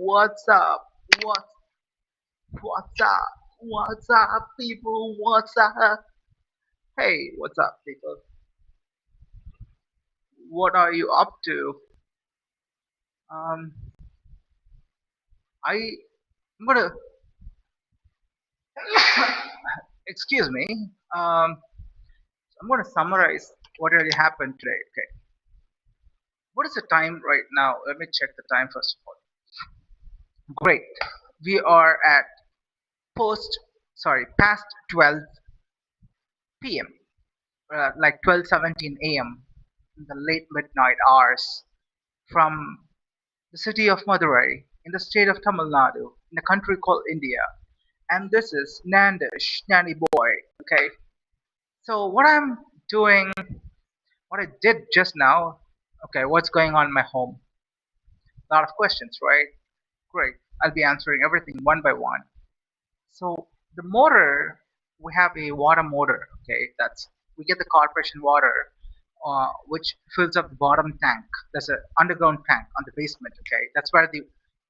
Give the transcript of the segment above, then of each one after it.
What's up? What's what's up? What's up, people? What's up? Hey, what's up, people? What are you up to? Um, I'm gonna excuse me. Um, I'm gonna summarize what really happened today. Okay, what is the time right now? Let me check the time first of all. Great, we are at past 12 p.m. Like 12:17 a.m. in the late midnight hours from the city of Madurai in the state of Tamil Nadu in a country called India. And this is Nandish, Nanny Boy. Okay, so what I'm doing, what I did just now, okay, what's going on in my home? A lot of questions, right? Great. I'll be answering everything one by one. So the motor, we have a water motor. Okay, that's we get the corporation water, which fills up the bottom tank. There's an underground tank on the basement. Okay, that's where the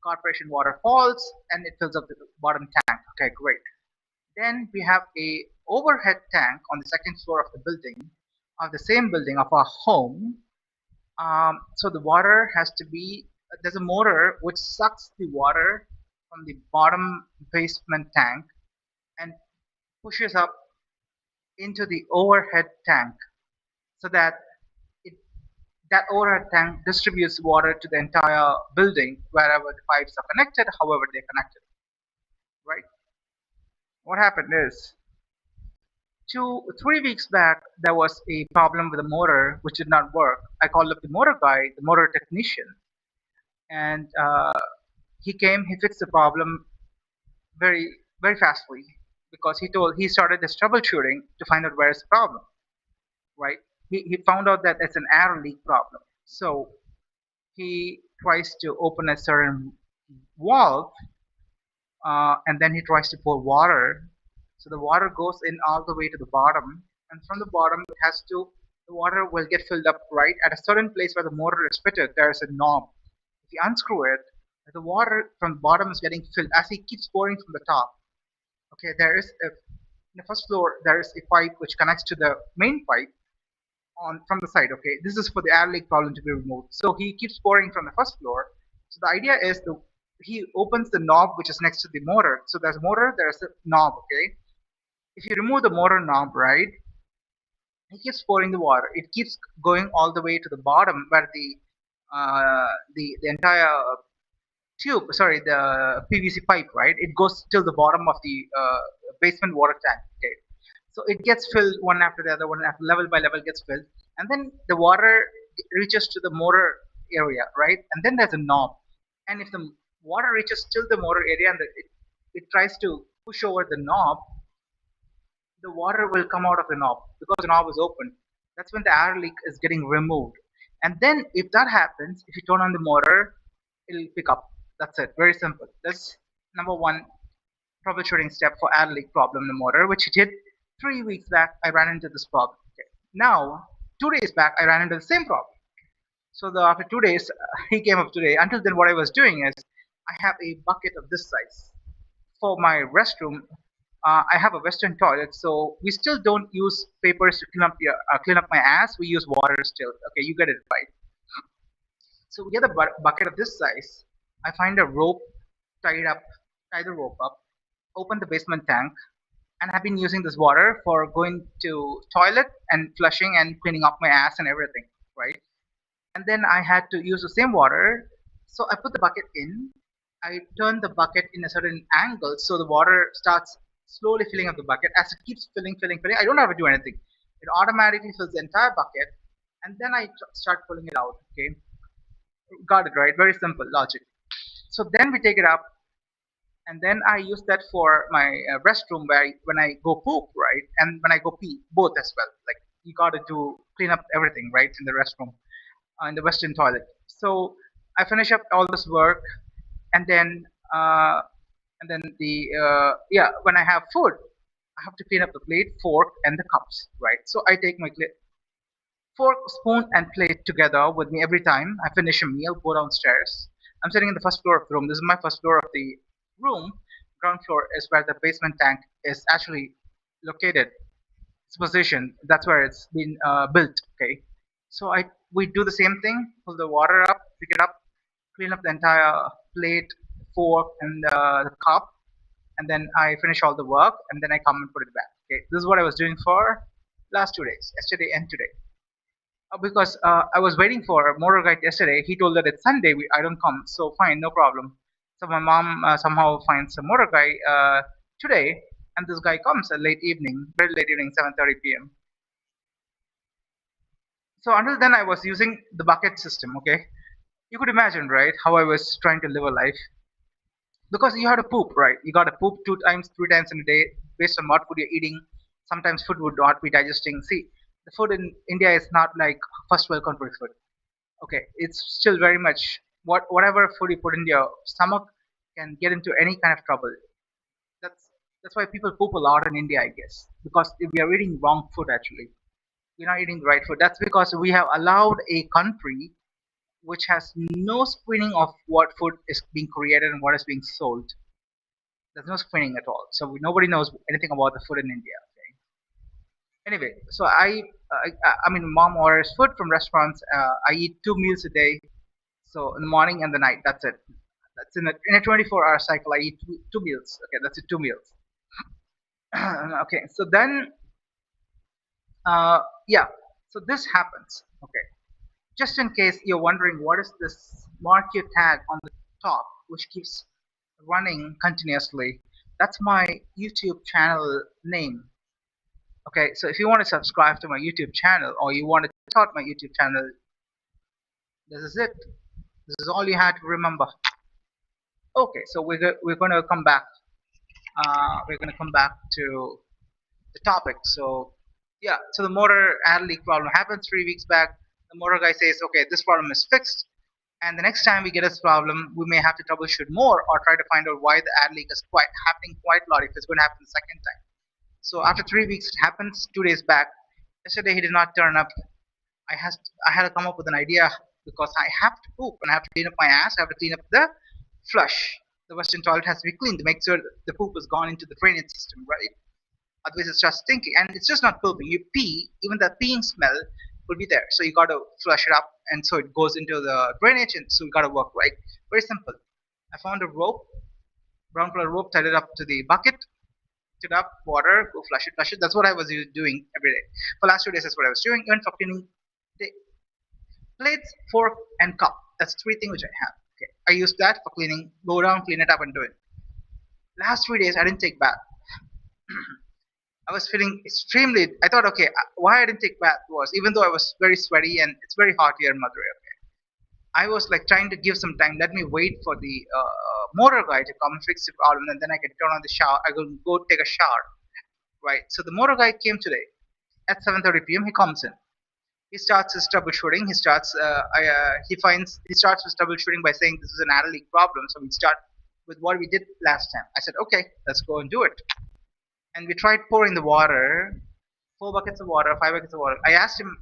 corporation water falls and it fills up the bottom tank. Okay, great. Then we have a overhead tank on the second floor of the building, of the same building of our home. So the water has to be there's a motor which sucks the water from the bottom basement tank and pushes up into the overhead tank so that it, that overhead tank distributes water to the entire building wherever the pipes are connected, however they're connected, right? What happened is 3 weeks back there was a problem with the motor which did not work. I called up the motor guy, the motor technician, and he came. He fixed the problem very fastly because he started this troubleshooting to find out where is the problem, right? He found out that it's an air leak problem. So he tries to open a certain valve, and then he tries to pour water. So the water goes in all the way to the bottom, and from the bottom it has to the water will get filled up right at a certain place where the motor is fitted. There is a knob. If you unscrew it, the water from the bottom is getting filled as he keeps pouring from the top. Okay, there is a in the first floor there is a pipe which connects to the main pipe on from the side. Okay, this is for the air leak problem to be removed. So he keeps pouring from the first floor. So the idea is he opens the knob which is next to the motor. So there's a motor, there's a knob. Okay, if you remove the motor knob, right, he keeps pouring the water. It keeps going all the way to the bottom where the entire tube, sorry, the PVC pipe, right? It goes till the bottom of the basement water tank. Okay, so it gets filled one after the other, one after level by level gets filled, and then the water reaches to the motor area, right? And then there's a knob, and if the water reaches till the motor area and it tries to push over the knob, the water will come out of the knob because the knob is open. That's when the air leak is getting removed. And then if that happens, if you turn on the motor, it'll pick up. That's it. Very simple. That's number one troubleshooting step for air leak problem in the motor, which it did 3 weeks back. I ran into this problem. Okay. Now, 2 days back, I ran into the same problem. So after 2 days, he came up today. Until then, what I was doing is I have a bucket of this size for my restroom. I have a Western toilet, so we still don't use papers to clean up my ass. We use water still. Okay, you get it right. So we get a bucket of this size. I find a rope, tie the rope up, open the basement tank, and I've been using this water for going to toilet and flushing and cleaning up my ass and everything, right? And then I had to use the same water. So I put the bucket in. I turn the bucket in a certain angle so the water starts slowly filling up the bucket. As it keeps filling, I don't have to do anything. It automatically fills the entire bucket, and then I start pulling it out. Okay, got it right. Very simple logic. So then we take it up, and then I use that for my restroom when I go poop, right, and when I go pee, both as well. Like you got to do clean up everything, right, in the restroom, in the Western toilet. So I finish up all this work, and then uh, when I have food, I have to clean up the plate, fork, and the cups, right? So I take my fork, spoon, and plate together with me every time I finish a meal, go downstairs. I'm sitting in the first floor of the room. This is my first floor of the room. Ground floor is where the basement tank is actually located. Its position. That's where it's been built. Okay. So we do the same thing. Pull the water up, pick it up, clean up the entire plate, fork, and the cup, and then I finish all the work, and then I come and put it back. Okay. This is what I was doing for last 2 days, yesterday and today. Because I was waiting for a motor guide yesterday. He told that it's Sunday. I don't come. So fine, no problem. So my mom somehow finds a motor guy today, and this guy comes at late evening, very late evening, 7:30 p.m. So until then, I was using the bucket system. Okay, you could imagine, right, how I was trying to live a life because you had to poop, right? You got to poop 2 times, 3 times in a day based on what food you're eating. Sometimes food would not be digesting. See, the food in India is not like first world country food. Okay, it's still very much whatever food you put in your stomach can get into any kind of trouble. That's why people poop a lot in India, I guess, because we are eating wrong food actually. We're not eating the right food. That's because we have allowed a country which has no screening of what food is being created and what is being sold. There's no screening at all, so nobody knows anything about the food in India. Okay. Anyway, so I mean, mom orders food from restaurants. I eat 2 meals a day. So in the morning and the night, that's it. That's in a 24-hour cycle. I eat two meals. Okay, that's it, 2 meals. Okay, so then, yeah, so this happens. Okay, just in case you're wondering what is this market tag on the top, which keeps running continuously, that's my YouTube channel name. Okay, so if you want to subscribe to my YouTube channel or you want to check out my YouTube channel, this is it. This is all you had to remember. Okay, so we're going to come back. We're going to come back to the topic. So yeah, so the motor air leak problem happened 3 weeks back. The motor guy says, okay, this problem is fixed, and the next time we get this problem, we may have to troubleshoot more or try to find out why the air leak is quite happening quite a lot if it's going to happen the second time. So after 3 weeks, it happens 2 days back. Yesterday he did not turn up. I had to come up with an idea because I have to poop and I have to clean up my ass. I have to clean up the flush. The Western toilet has to be cleaned to make sure the poop has gone into the drainage system, right? Otherwise, it's just stinking, and it's just not pooping. You pee, even the peeing smell will be there. So you got to flush it up, and so it goes into the drainage, and so you got to work right. Very simple. I found a rope, brown color rope, tied it up to the bucket, it up, water, go flush it, flush it. That's what I was doing every day. For last 2 days, that's what I was doing. Even for cleaning the plates, fork, and cup. That's 3 things which I have. Okay, I use that for cleaning. Go down, clean it up, and do it. Last 3 days, I didn't take bath. I was feeling extremely. I thought, okay, why I didn't take bath was even though I was very sweaty and it's very hot here in Madurai. Okay, I was like trying to give some time. Let me wait for the motor guy to come fix the problem, and then I can turn on the shower. I will go take a shower. Right. So the motor guy came today at 7:30 p.m. He comes in. He starts his troubleshooting. He starts his troubleshooting by saying this is an air leak problem. So we start with what we did last time. I said, okay, let's go and do it. And we tried pouring the water, 4 buckets of water, 5 buckets of water. I asked him.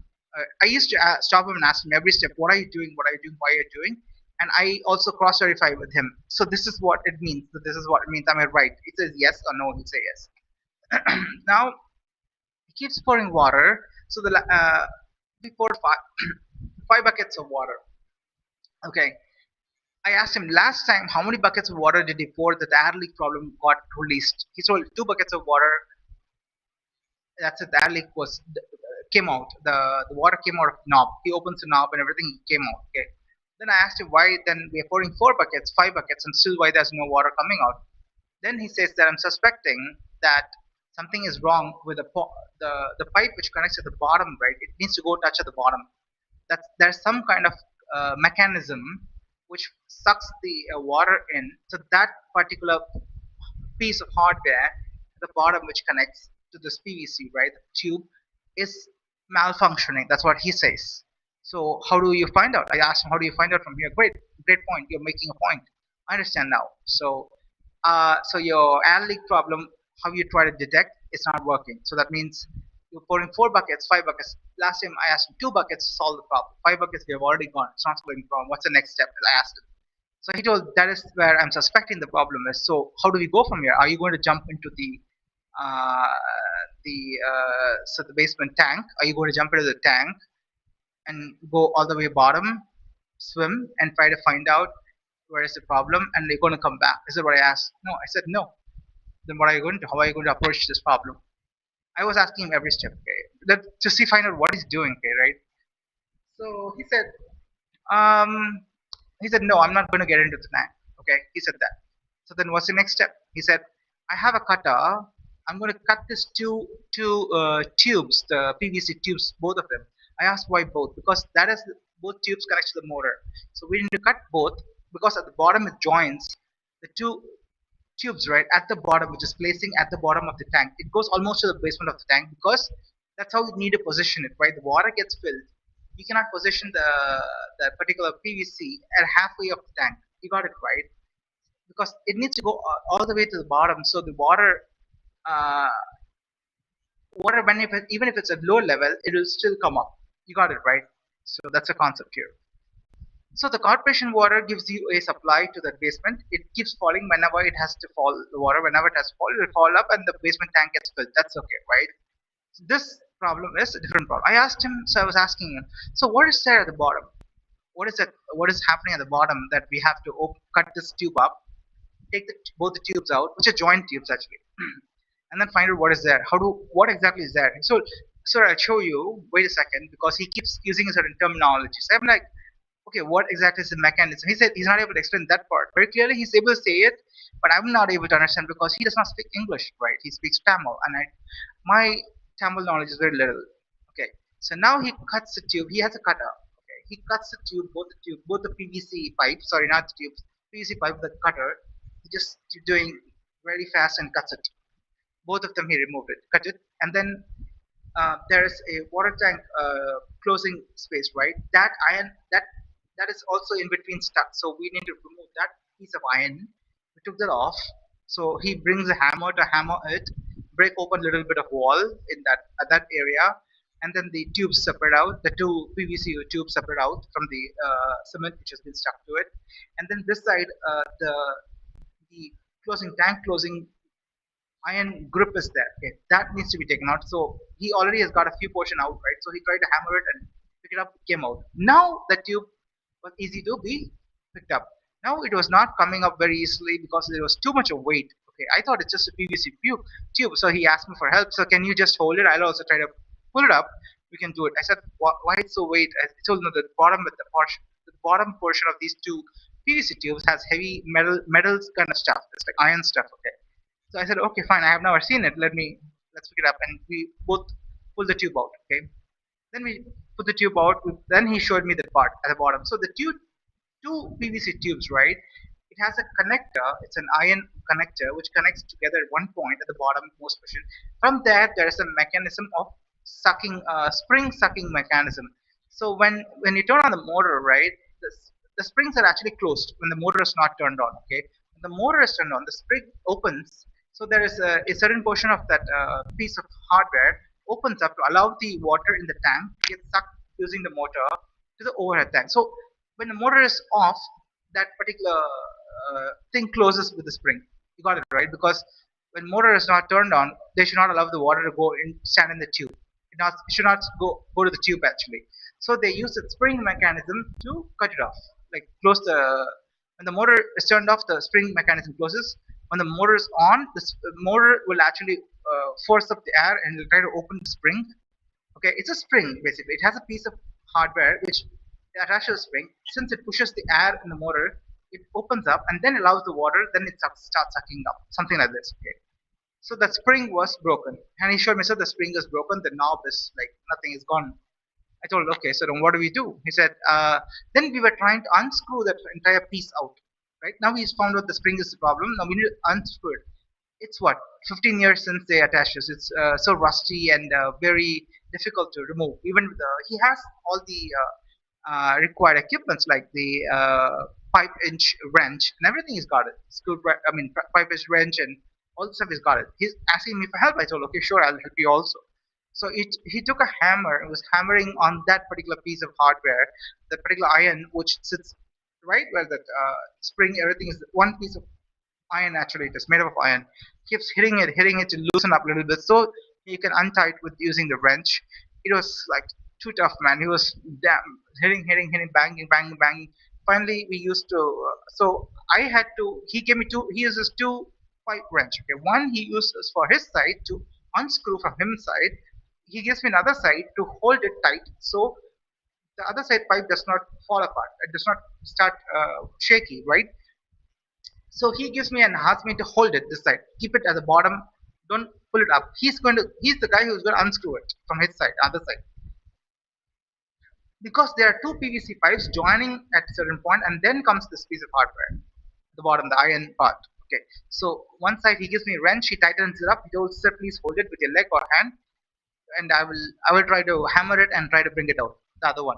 I used to stop him and ask him every step, what are you doing? What are you doing? Why are you doing? And I also cross-verify with him. So this is what it means. So this is what it means. Am I right? He says yes or no. He say yes. Now he keeps pouring water. So we poured 5 buckets of water. Okay. I asked him last time how many buckets of water did he pour that the air leak problem got released. He told 2 buckets of water. That's it. The air leak was came out. The water came out of the knob. He opens the knob and everything came out. Okay. Then I asked him why then we are pouring 4 buckets, 5 buckets, and still why there's no water coming out. Then he says that I'm suspecting that something is wrong with the pipe which connects to the bottom. Right, it needs to go touch at the bottom. There's some kind of mechanism which sucks the water in. So that particular piece of hardware at the bottom which connects to this PVC, right, the tube, is malfunctioning. That's what he says. So how do you find out? I asked him, how do you find out from here? Great, great point. You're making a point. I understand now. So your air leak problem, how you try to detect, it's not working. So that means you're pouring 4 buckets, 5 buckets. Last time I asked him 2 buckets to solve the problem. 5 buckets, we have already gone. It's not solving the problem. What's the next step? I asked him. So he told that is where I'm suspecting the problem is. So how do we go from here? Are you going to jump into uh, the basement tank? Are you going to jump into the tank and go all the way bottom, swim and try to find out where is the problem, and you're going to come back? Is that what I asked? No, I said no. Then what are you going to? How are you going to approach this problem? I was asking him every step, okay, that to see find out what he's doing, okay, right? So um, he said, no, I'm not going to get into the tank. Okay, he said that. So then what's the next step? He said, I have a cutter. I'm going to cut this two tubes, the PVC tubes, both of them. I asked why both, because that is both tubes connect to the motor. So we need to cut both because at the bottom it joins the two tubes right at the bottom, which is placing at the bottom of the tank. It goes almost to the basement of the tank because that's how you need to position it, right? The water gets filled. You cannot position the particular PVC at halfway of the tank. You got it right because it needs to go all the way to the bottom. So the uh, water, when if it, even if it's at low level, it will still come up. You got it right. So that's a concept here. So the corporation water gives you a supply to the basement. It keeps falling whenever it has to fall. The water, whenever it has to fall, it will fall up and the basement tank gets filled. That's okay, right? So this problem is a different problem. I asked him, so I was asking him, so what is there at the bottom? What is it? What is happening at the bottom that we have to cut this tube up, take both the tubes out, which are joint tubes actually, and then find out what is there. What exactly is there? So, sir, I'll show you. Wait a second, because he keeps using a certain terminology. So I'm like, okay, what exactly is the mechanism? He said he's not able to explain that part very clearly. He's able to say it, but I'm not able to understand because he does not speak English, right? He speaks Tamil, and my Tamil knowledge is very little. Okay, so now he cuts the tube. He has a cutter. Okay, he cuts the tube, both the PVC pipe. Sorry, not the tubes. PVC pipe with the cutter. He just doing very fast and cuts it. Both of them he removed it, cut it, and then there is a water tank closing space, right? That iron that is also in between stuck, so we need to remove that piece of iron. We took that off, so he brings a hammer to hammer it, break open a little bit of wall in that area, and then the tubes separate out, the two PVC tubes separate out from the cement which has been stuck to it, and then this side the closing tank closing iron grip is there. Okay, that needs to be taken out. So he already has got a few portion out, right? So he tried to hammer it and pick it up, it came out. Now the tube was easy to be picked up. Now it was not coming up very easily because there was too much of weight. Okay, I thought it's just a PVC tube. So he asked me for help. So can you just hold it? I'll also try to pull it up. We can do it. I said, why it's so weight? I told him the bottom portion of these two PVC tubes has heavy metals kind of stuff. It's like iron stuff. Okay, so I said, okay, fine. I have never seen it. Let's pick it up, and we both pull the tube out. Okay. Then we put the tube out. Then he showed me the part at the bottom. So the two PVC tubes, right? It has a connector. It's an iron connector which connects together at one point at the bottom most portion. From there is a mechanism of sucking, spring sucking mechanism. So when you turn on the motor, right, the springs are actually closed when the motor is not turned on. Okay, when the motor is turned on, the spring opens. So there is a certain portion of that piece of hardware opens up to allow the water in the tank to get sucked using the motor to the overhead tank. So when the motor is off, that particular thing closes with the spring. You got it right, because when motor is not turned on, they should not allow the water to go in, stand in the tube. It should not go to the tube actually. So they use the spring mechanism to cut it off, like close the when the motor is turned off, the spring mechanism closes. When the motor is on, the motor will actually force up the air and will try to open the spring. Okay, it's a spring basically. It has a piece of hardware which attaches to the spring. Since it pushes the air in the motor, it opens up and then allows the water. Then it starts sucking up, something like this. Okay, so the spring was broken, and he showed me, so the spring is broken. The knob is like nothing is gone. I told, okay, so then what do we do? He said, then we were trying to unscrew that entire piece out. Right now, he's found out the spring is the problem. Now we need to unscrew it. It's what 15 years since they attached this. It's so rusty and very difficult to remove. Even with he has all the required equipments like the pipe inch wrench and everything. He's got it. Pipe inch wrench and all the stuff. He's got it. He's asking me for help. I told, okay, sure, I'll help you also. So he took a hammer and was hammering on that particular piece of hardware, that particular iron which sits right where that spring, everything is one piece of iron. Actually, it is made up of iron. Keeps hitting it to loosen up a little bit, so you can untie it with using the wrench. It was like too tough, man. He was damn hitting, banging, banging, banging. Finally, we used to. So I had to. He gave me two. He uses two pipe wrench. Okay, one he uses for his side to unscrew from his side. He gives me another side to hold it tight, so the other side pipe does not fall apart. It does not start shaky, right? So he gives me and asks me to hold it this side, keep it at the bottom, don't pull it up. He's the guy who's going to unscrew it from his side, other side, because there are two PVC pipes joining at a certain point, and then comes this piece of hardware, the bottom, the iron part. Okay, so one side he gives me a wrench, he tightens it up. He told, "Sir, please hold it with your leg or hand, and I will try to hammer it and try to bring it out." The other one.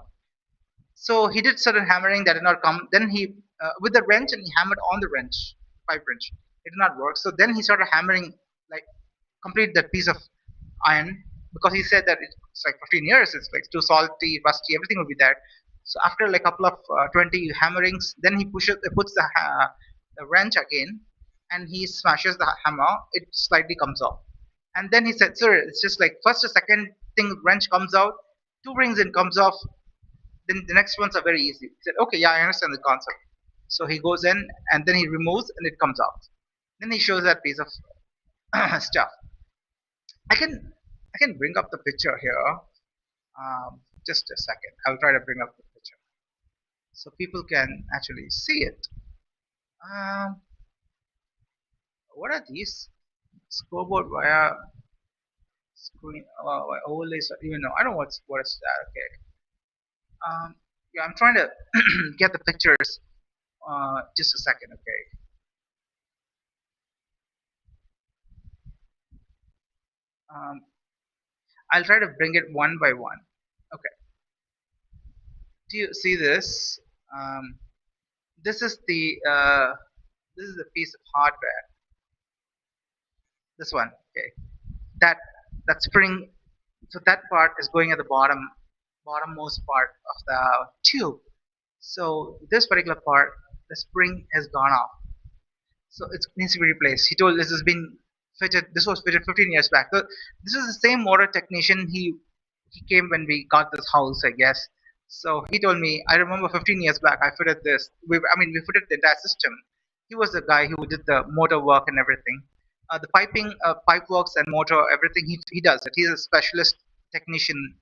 So he did certain hammering that did not come. Then he, with the wrench, and he hammered on the wrench, pipe wrench. It did not work. So then he started hammering, like complete that piece of iron, because he said that it's like 15 years. It's like too salty, rusty. Everything will be there. So after like a couple of 20 hammerings, then he puts the wrench again, and he smashes the hammer. It slightly comes off. And then he said, "Sir, it's just like first or second thing wrench comes out, two rings and comes off, then the next ones are very easy." He said, "Okay, yeah, I understand the concept." So he goes in and then he removes and it comes out. Then he shows that piece of stuff. I can I can bring up the picture here. Just a second. I'll try to bring up the picture so people can actually see it. Um, what are these? Scoreboard via screen overlays. Even know I don't know what is that. Okay. Yeah, I'm trying to get the pictures. Just a second. Okay. Um, I'll try to bring it one by one. Okay. Do you see this? Um, this is the piece of hardware. This one. Okay. That that spring. So that part is going at the bottommost part of the tube. So this particular part, the spring has gone off. So it needs to be replaced. He told this has been fitted. This was fitted 15 years back. So this is the same motor technician. He came when we got this house, I guess. So he told me, I remember 15 years back, I fitted this. We fitted the entire system. He was the guy who did the motor work and everything. The piping, pipe works and motor, everything he does it. He's a specialist technician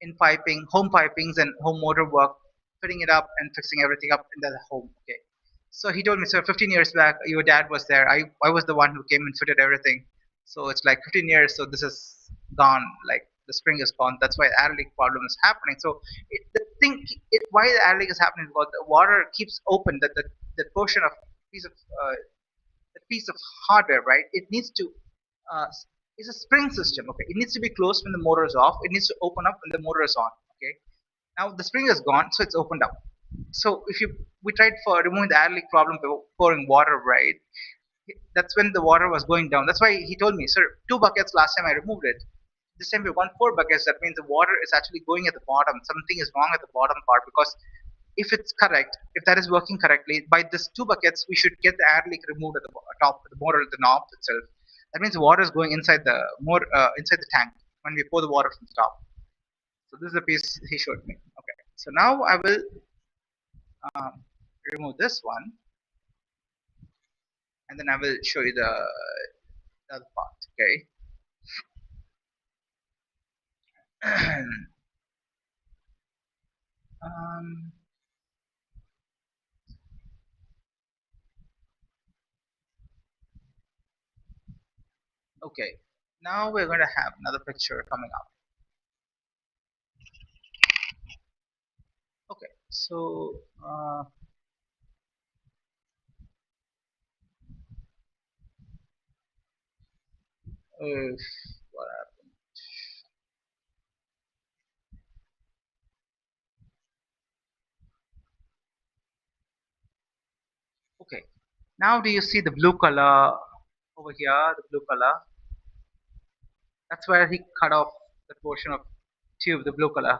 in piping, home pipings and home motor work, fitting it up and fixing everything up in the home. Okay. So he told me, "So 15 years back, your dad was there. I was the one who came and fitted everything. So it's like 15 years. So this is gone. Like the spring is gone. That's why the air leak problem is happening. So why the air leak is happening is because the water keeps open. That portion of piece of uh, that piece of hardware, right? It needs to uh, it's a spring system. Okay, it needs to be closed when the motor is off. It needs to open up when the motor is on. Okay, now the spring is gone, so it's opened up. So if you we tried for removing the air leak problem by pouring water, right? That's when the water was going down. That's why he told me, "Sir, two buckets last time I removed it. This time we want four buckets. That means the water is actually going at the bottom. Something is wrong at the bottom part, because if it's correct, if that is working correctly, by this two buckets we should get the air leak removed at the top, the motor, the knob itself. That means the water is going inside the inside the tank when we pour the water from the top." So this is the piece he showed me. Okay. So now I will um, remove this one, and then I will show you the other part. Okay. um, okay. Now we're going to have another picture coming up. Okay. So if what happened? Okay. Now do you see the blue color over here? The blue color. That's where he cut off the portion of tube, the blue color.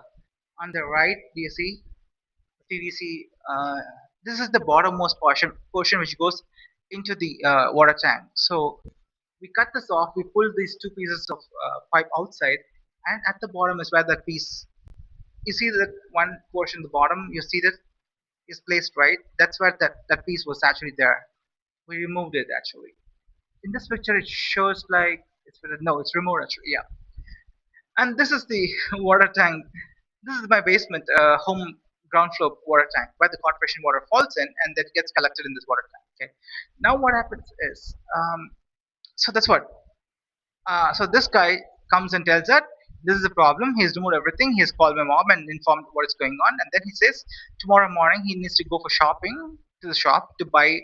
On the right, do you see PVC? this is the bottommost portion which goes into the water tank. So we cut this off. We pull these two pieces of pipe outside, and at the bottom is where that piece. You see that one portion, the bottom. You see that is placed right. That's where that piece was actually there. We removed it actually. In this picture, it shows like no, it's removed actually. Yeah, and this is the water tank. This is my basement, home ground floor water tank where the corporation water falls in and that gets collected in this water tank. Okay. Now what happens is, so that's what. So this guy comes and tells that this is a problem. He's removed everything. He's called my mom and informed what is going on. And then he says tomorrow morning he needs to go for shopping to the shop to buy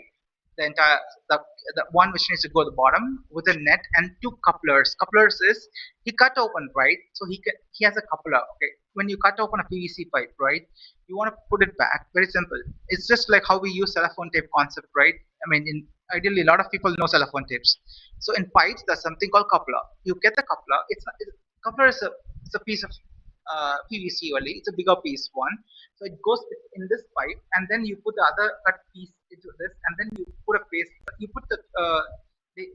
the entire the, the one which needs to go to the bottom with a net and two couplers. Couplers is he cut open right, so he has a coupler. Okay, when you cut open a PVC pipe, right, you want to put it back. Very simple. It's just like how we use telephone tape concept, right? I mean, in ideally a lot of people know telephone tapes. So in pipes, there's something called coupler. You get the coupler. Coupler is it's a piece of PVC only. It's a bigger piece one. So it goes in this pipe, and then you put the other cut piece into this, and then you put a paste. You put the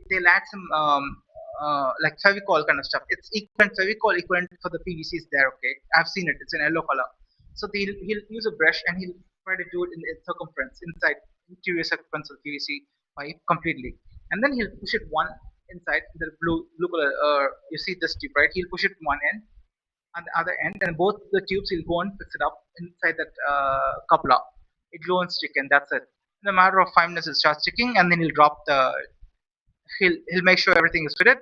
they'll add some like Fevicol kind of stuff. It's equivalent Fevicol equivalent for the PVC is there. Okay, I've seen it. It's in yellow color. So he'll use a brush and he'll try to do it in its circumference inside interior circumference of PVC pipe completely, and then he'll push it one inside the blue color. You see this tube, right? He'll push it one end and the other end, and both the tubes he'll go and fix it up inside that coupler. It will go and stick, and that's it. In a matter of 5 minutes, it starts sticking, and then he'll drop the. He'll make sure everything is fitted.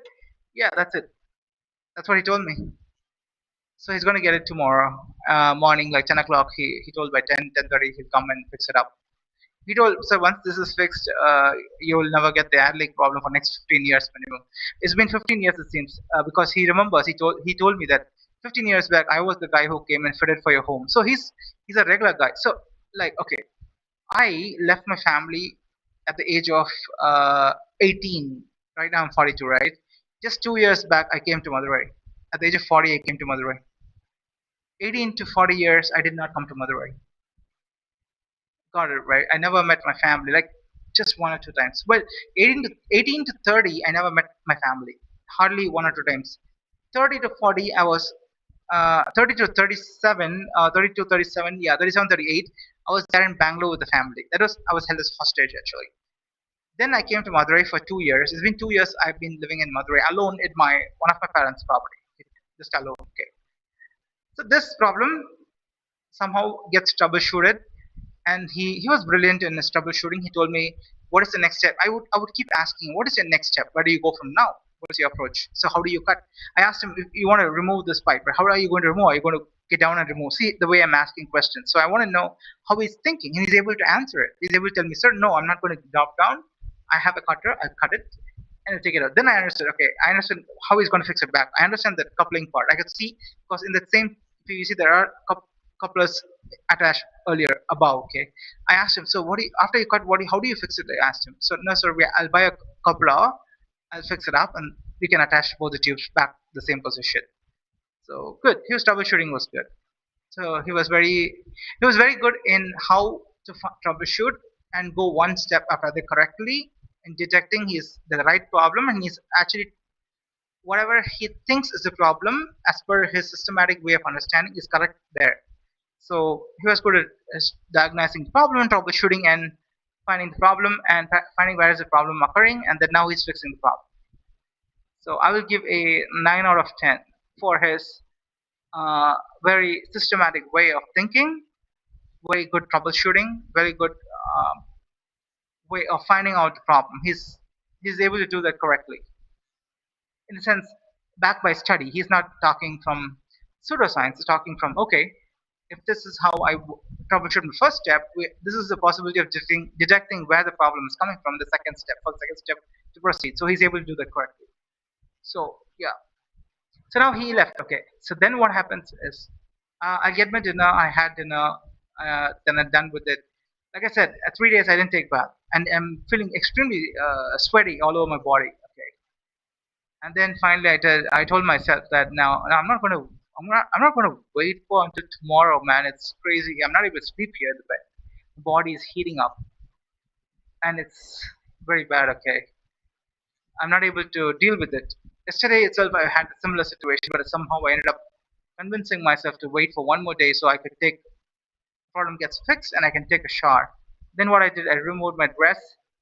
Yeah, that's it. That's what he told me. So he's gonna get it tomorrow morning, like 10 o'clock. He told by 10:30 he'll come and fix it up. He told, so once this is fixed, you will never get the ad leak problem for next 15 years minimum. It's been 15 years it seems, because he remembers. He told me that 15 years back I was the guy who came and fitted for your home. So he's a regular guy. So like okay, I left my family at the age of 18. Right now I'm 42. Right, just 2 years back I came to Madurai. At the age of 40 I came to Madurai. 18 to 40 years I did not come to Madurai. Got it right. I never met my family, like just one or two times. Well, 18 to 30, I never met my family. Hardly one or two times. 30 to 40, I was 30 to 37, 30 to 37, yeah, 37, 38. I was there in Bangalore with the family. I was held as hostage actually. Then I came to Madurai for 2 years. It's been 2 years I've been living in Madurai alone in my one of my parents' property, just alone. Okay. So this problem somehow gets troubleshooted, and he was brilliant in his troubleshooting. He told me what is the next step. I would keep asking what is your next step, where do you go from now, what is your approach, so how do you cut. I asked him if you want to remove this pipe, but how are you going to remove, are you going to get down and remove. See the way I'm asking questions, so I want to know how he's thinking, and he's able to answer it. He's able to tell me, sir, no, I'm not going to drop down. I have a cutter, I cut it and I take it out. Then I understood, okay, I understand how he's going to fix it back. I understand the coupling part. I could see, because in the same PVC there are couplers attached earlier above. Okay, I asked him, so what do you, after you cut, how do you fix it? I asked him. So no, sir, I'll buy a coupler, I'll fix it up, and we can attach both the tubes back to the same position. So good. His troubleshooting was good. So he was very good in how to troubleshoot and go one step after the correctly in detecting his the right problem, and he's actually whatever he thinks is a problem as per his systematic way of understanding is correct there. So he was good at diagnosing the problem and troubleshooting and finding the problem and finding where is the problem occurring, and then now he's fixing the problem. So I will give a 9 out of 10 for his very systematic way of thinking, very good troubleshooting, very good way of finding out the problem. He's able to do that correctly. In a sense, backed by study. He's not talking from pseudoscience. He's talking from okay, if this is how I troubleshoot the first step, this is the possibility of detecting where the problem is coming from. The second step, for the second step to proceed. So he's able to do that correctly. So yeah. So now he left. Okay. So then what happens is, I get my dinner. I had dinner. Then I'm done with it. Like I said, 3 days I didn't take bath, and I'm feeling extremely sweaty all over my body. Okay. And then finally, I told myself that now I'm not going to wait for until tomorrow, man. It's crazy. I'm not able to sleep here in the bed. the body is heating up, and it's very bad. Okay, I'm not able to deal with it. Yesterday itself, I had a similar situation, but somehow I ended up convincing myself to wait for one more day so I could take problem gets fixed and I can take a shower. Then what I did, I removed my dress,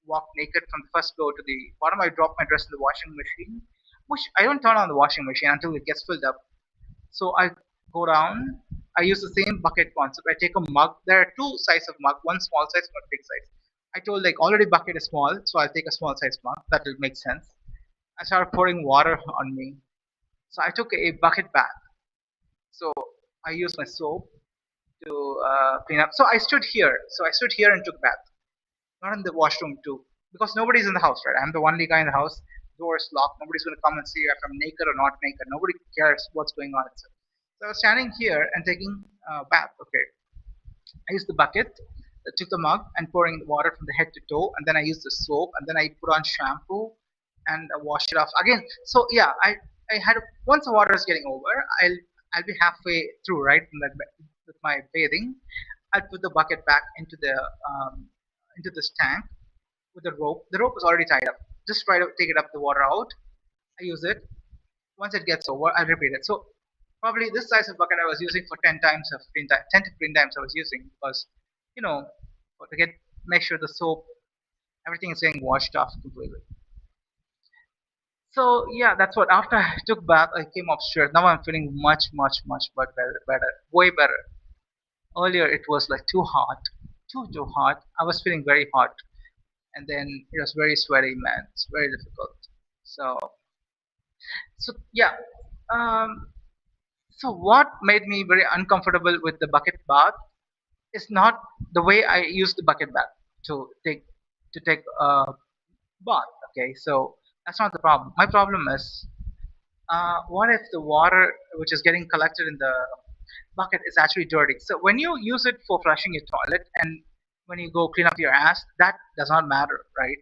walked naked from the first floor to the bottom. I dropped my dress in the washing machine, which I don't turn on the washing machine until it gets filled up. So I go down. I use the same bucket concept. I take a mug. There are two sizes of mug, one small size, one big size. I told like already bucket is small, so I'll take a small size mug. That will make sense. I started pouring water on me. So I took a bucket bath. So I used my soap to clean up. So I stood here. So I stood here and took bath, not in the washroom too, because nobody's in the house, right? I'm the only guy in the house. Door is locked. Nobody's going to come and see if I'm naked or not naked. Nobody cares what's going on. So I was standing here and taking a bath. Okay, I used the bucket, took the mug and pouring the water from the head to toe, and then I used the soap, and then I put on shampoo and washed it off again. So yeah, I had once the water is getting over, I'll be halfway through, right, with my bathing. I'll put the bucket back into this tank with the rope. The rope is already tied up. Just try to take it up the water out. I use it. Once it gets over, I repeat it. So probably this size of bucket I was using for 10 times of 10 to 15 times I was using because, you know, to get make sure the soap, everything is getting washed off completely. So yeah, that's what. After I took bath, I came upstairs. Now I'm feeling much, much, much better, way better. Earlier it was like too hot, too hot. I was feeling very hot, and then it was very sweaty, man. It's very difficult. So yeah. Um, so what made me very uncomfortable with the bucket bath is not the way I use the bucket bath to take a bath. Okay, so that's not the problem. My problem is, what if the water which is getting collected in the bucket is actually dirty? So when you use it for flushing your toilet and when you go clean up your ass, that does not matter, right?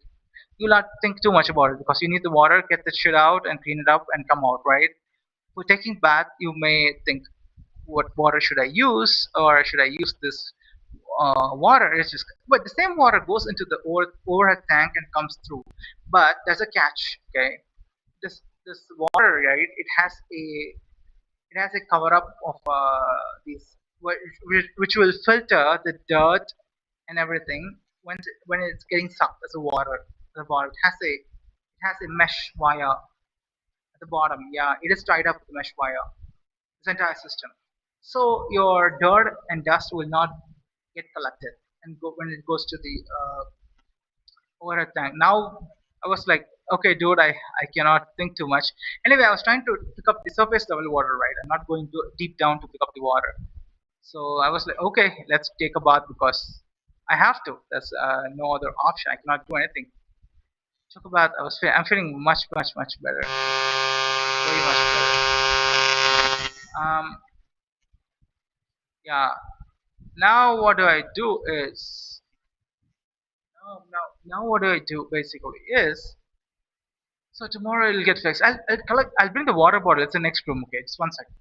You'll not think too much about it because you need the water, get the shit out and clean it up and come out, right? For taking bath, you may think, what water should I use, or should I use this water? It's just, but the same water goes into the overhead tank and comes through. But there's a catch, okay? This water, right? It has a cover up of these which will filter the dirt and everything when it's getting sucked as a water. The water it has a mesh wire at the bottom. Yeah, it is tied up with the mesh wire. This entire system. So your dirt and dust will not get collected and go when it goes to the overhead tank. Now I was like, okay, dude, I cannot think too much. Anyway, I was trying to pick up the surface level water, right? I'm not going to deep down to pick up the water. So I was like, okay, let's take a bath because I have to. There's no other option. I cannot do anything. Took a bath. I'm feeling much, much, much better. Very much better. Yeah. Now what do I do is now what do I do basically is, so tomorrow it'll get fixed. I'll bring the water bottle. It's the next room. Okay, just one second.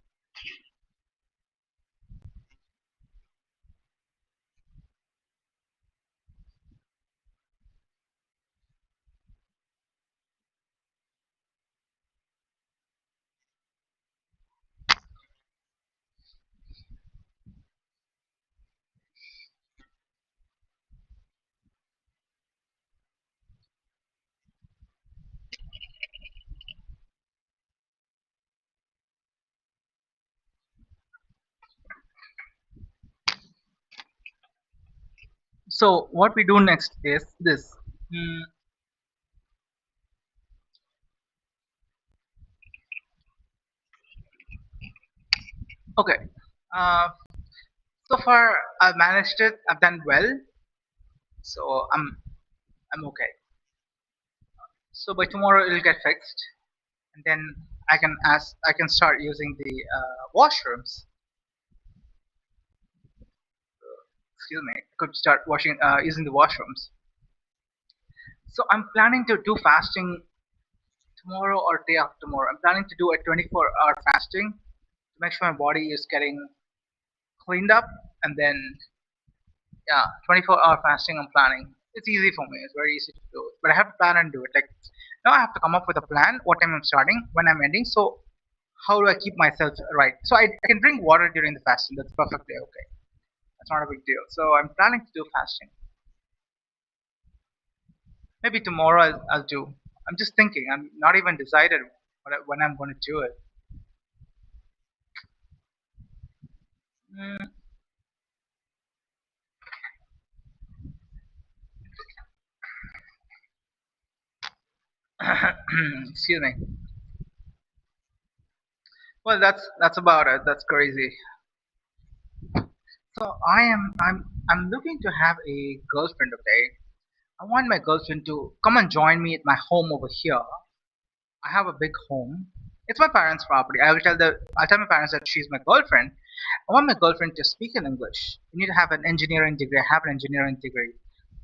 So what we do next is this. Hmm, okay. Uh, so far I've managed it. I've done well. So I'm okay. So by tomorrow it'll get fixed, and then I can start using the washrooms. Excuse me. I could start washing using the washrooms. So I'm planning to do fasting tomorrow or day after tomorrow. I'm planning to do a 24-hour fasting to make sure my body is getting cleaned up, and then Yeah, 24-hour fasting and planning. It's easy for me. It's very easy to do. But I have to plan and do it. Like now, I have to come up with a plan. What time I'm starting, when I'm ending. So how do I keep myself right? So I can drink water during the fasting. That's perfectly okay. That's not a big deal. So I'm planning to do fasting. Maybe tomorrow I'll do. I'm just thinking. I'm not even decided when I'm going to do it. Mm. Excuse me. Well, that's about it. That's crazy. So I'm looking to have a girlfriend. Okay, I want my girlfriend to come and join me at my home over here. I have a big home. It's my parents' property. I'll tell my parents that she's my girlfriend. I want my girlfriend to speak in English. You need to have an engineering degree. I have an engineering degree.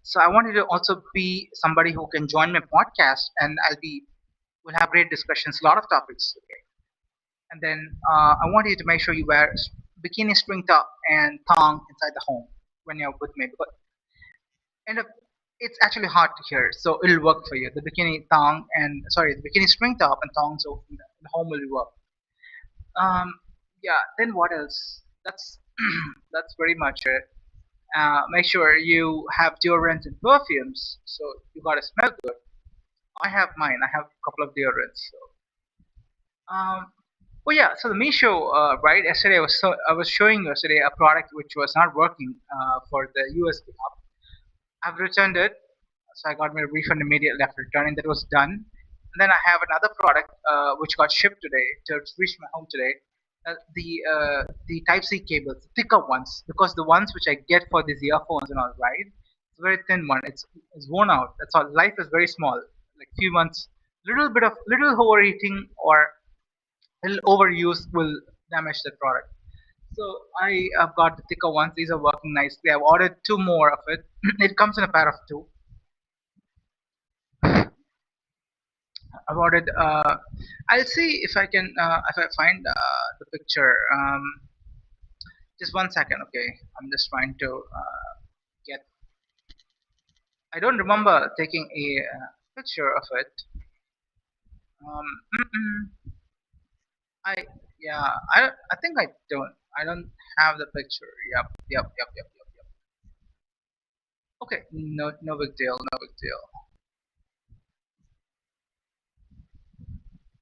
So I wanted to also be somebody who can join my podcast, and we'll have great discussions, a lot of topics. Okay. And then I want you to make sure you wear bikini string top and thong inside the home when you're with me. But and it's actually hard to hear, so it'll work for you. The bikini thong and sorry, the bikini string top and thong, so the home will work. Um, yeah. Then what else? That's that's very much it. Make sure you have deodorants and perfumes, so you gotta smell good. I have mine. I have a couple of deodorants. So Um, well, yeah. So the Me Show, right? Yesterday I was showing you yesterday a product which was not working for the USB hub. I've returned it, so I got my refund immediately after returning. That was done. And then I have another product which got shipped today to reach my home today. The Type C cables, the thicker ones, because the ones which I get for these earphones and all, right? It's a very thin one. It's worn out. That's all. Life is very small. Like few months, little overheating or little overuse will damage the product. So I have got the thicker ones. These are working nicely. I've ordered two more of it. It comes in a pair of two. I've ordered. I'll see if I find the picture. Just one second, okay? I'm just trying to get. I don't remember taking a picture of it. Mm-mm. I yeah. I think I don't. I don't have the picture. Yep. Okay, no big deal, no big deal.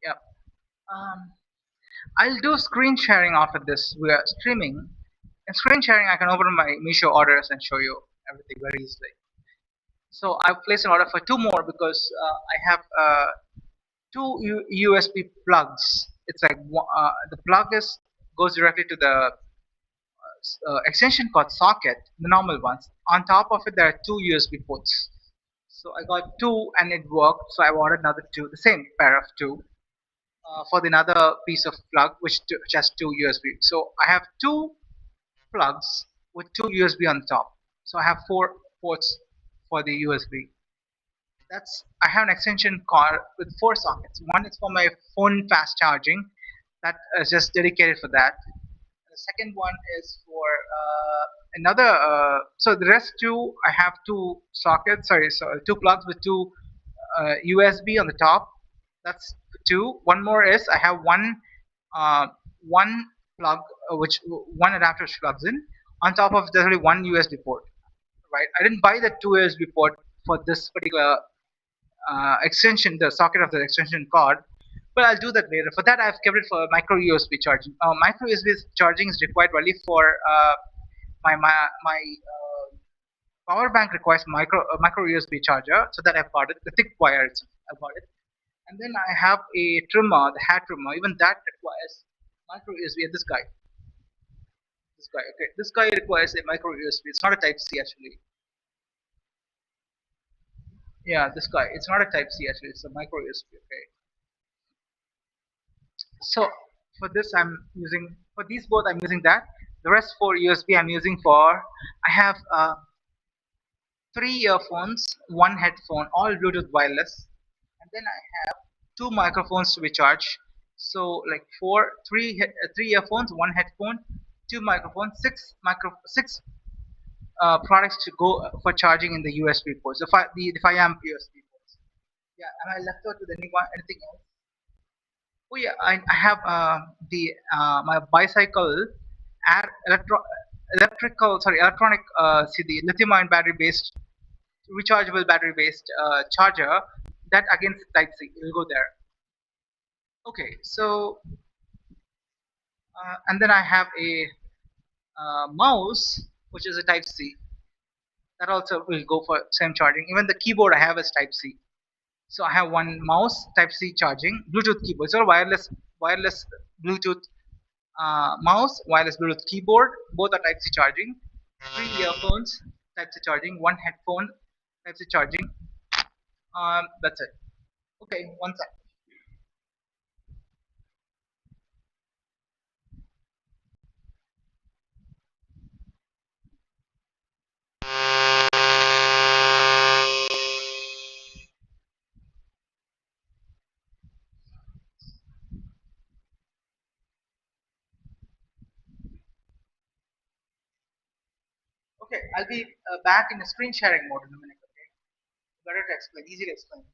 Yep. Um, I'll do screen sharing after this. We are streaming. In screen sharing, I can open my Misho orders and show you everything very easily. So I've placed an order for two more because I have two USB plugs. It's like the plug is goes directly to the extension cord socket, the normal ones. On top of it, there are two USB ports. So I got two and it worked. So I ordered another two, the same pair of two for the another piece of plug which has two USB. So I have two plugs with two USB on the top. So I have four ports for the USB. That's I have an extension cord with four sockets. One is for my phone fast charging, that is just dedicated for that. The second one is for another. So the rest two, I have two sockets. Sorry, so two plugs with two USB on the top. That's two. One more is I have uh, one plug which one adapter which plugs in. On top of there's only one USB port. Right. I didn't buy the two USB port for this particular extension, the socket of the extension cord. But I'll do that later. For that, I've kept it for micro USB charging. Micro USB charging is required only for my power bank requires micro USB charger, so that I've got it. The thick wire, I've got it. And then I have a trimmer, the hat trimmer. Even that requires micro USB. This guy, okay. This guy requires a micro USB. It's not a Type C actually. Yeah, this guy. It's not a Type C actually. It's a micro USB. Okay. So for this, I'm using for these both. I'm using that. The rest for USB, I'm using for. I have three earphones, one headphone, all Bluetooth wireless, and then I have two microphones to be charged. So like three earphones, one headphone, two microphones, six products to go for charging in the USB ports, the 5 amp USB ports. Yeah, am I left out with anything else? Oh yeah, I have the my bicycle air, electrical sorry electronic see the lithium ion battery based rechargeable battery based charger that against Type C will go there. Okay, so and then I have a mouse which is a Type C that also will go for same charging. Even the keyboard I have is Type C. So I have one mouse Type C charging, Bluetooth keyboard, so wireless Bluetooth mouse, wireless Bluetooth keyboard, both are Type C charging. Three earphones Type C charging, one headphone Type C charging. That's it. Okay, one sec. Okay, I'll be back in the screen sharing mode in a minute. Okay, better to explain, easy to explain.